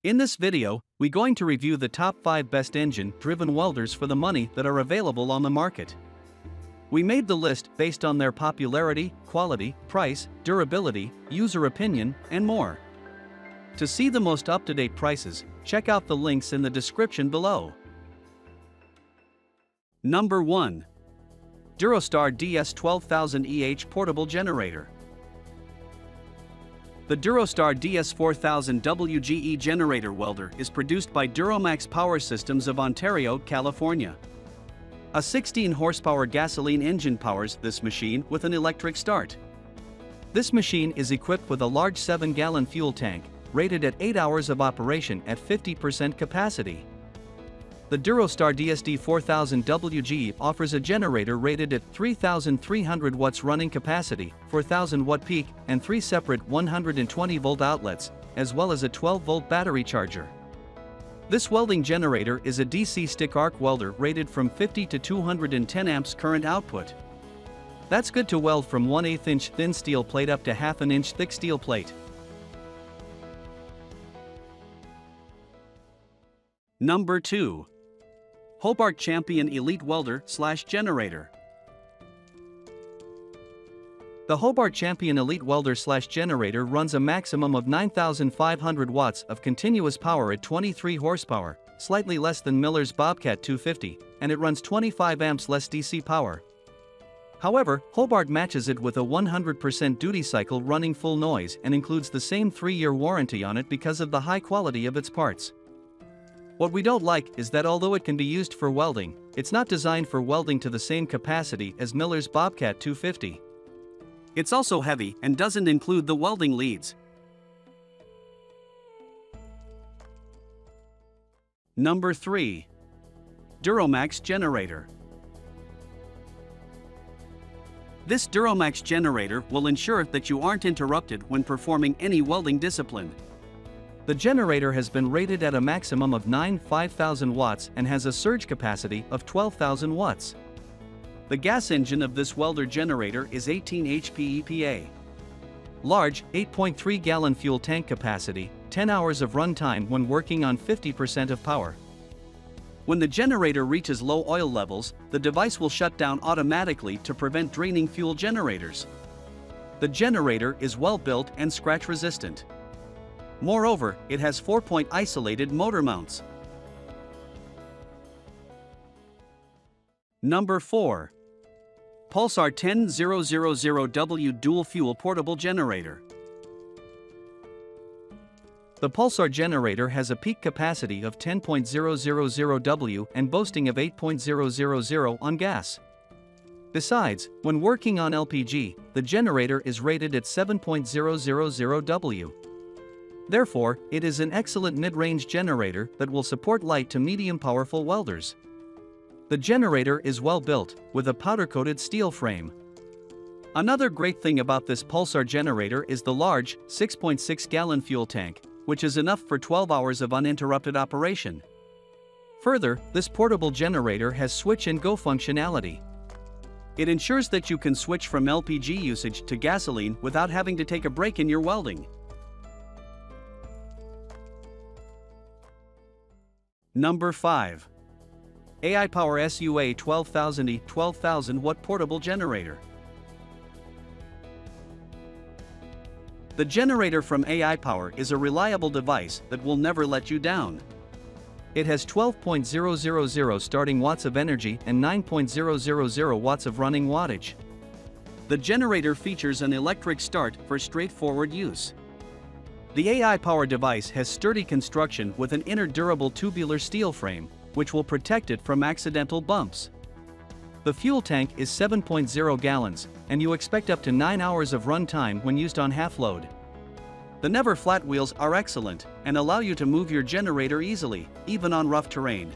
In this video, we're going to review the top 5 best engine-driven welders for the money that are available on the market. We made the list based on their popularity, quality, price, durability, user opinion, and more. To see the most up-to-date prices, check out the links in the description below. Number 1. DuroStar DS12000EH Portable Generator. The DuroStar DS4000WGE Generator Welder is produced by DuroMax Power Systems of Ontario, California. A 16-horsepower gasoline engine powers this machine with an electric start. This machine is equipped with a large 7-gallon fuel tank, rated at 8 hours of operation at 50% capacity. The DuroStar DS4000WGE offers a generator rated at 3,300 watts running capacity, 4,000 watt peak, and 3 separate 120-volt outlets, as well as a 12-volt battery charger. This welding generator is a DC stick arc welder rated from 50 to 210 amps current output. That's good to weld from 1/8 inch thin steel plate up to 1/2 inch thick steel plate. Number 2. Hobart Champion Elite Welder/Generator. The Hobart Champion Elite Welder/Generator runs a maximum of 9,500 watts of continuous power at 23 horsepower, slightly less than Miller's Bobcat 250, and it runs 25 amps less DC power. However, Hobart matches it with a 100% duty cycle running full noise and includes the same 3-year warranty on it because of the high quality of its parts. What we don't like is that although it can be used for welding, it's not designed for welding to the same capacity as Miller's Bobcat 250. It's also heavy and doesn't include the welding leads. Number 3. DuroMax Generator. This DuroMax generator will ensure that you aren't interrupted when performing any welding discipline. The generator has been rated at a maximum of 5,000 watts and has a surge capacity of 12,000 watts. The gas engine of this welder generator is 18 HP EPA. Large, 8.3-gallon fuel tank capacity, 10 hours of run time when working on 50% of power. When the generator reaches low oil levels, the device will shut down automatically to prevent draining fuel generators. The generator is well built and scratch resistant. Moreover, it has 4-point isolated motor mounts. Number 4. Pulsar 10000W Dual Fuel Portable Generator. The Pulsar generator has a peak capacity of 10.000 W and boasting of 8.000 on gas. Besides, when working on LPG, the generator is rated at 7.000 W. Therefore, it is an excellent mid-range generator that will support light to medium powerful welders. The generator is well built, with a powder-coated steel frame. Another great thing about this Pulsar generator is the large, 6.6-gallon fuel tank, which is enough for 12 hours of uninterrupted operation. Further, this portable generator has switch-and-go functionality. It ensures that you can switch from LPG usage to gasoline without having to take a break in your welding. Number 5. A-iPower Sua 1200E 12,000-watt Portable Generator. The generator from A-iPower is a reliable device that will never let you down. It has 12.000 starting watts of energy and 9.000 watts of running wattage. The generator features an electric start for straightforward use. The A-iPower device has sturdy construction with an inner durable tubular steel frame, which will protect it from accidental bumps. The fuel tank is 7.0 gallons, and you expect up to 9 hours of run time when used on half load. The never flat wheels are excellent and allow you to move your generator easily, even on rough terrain.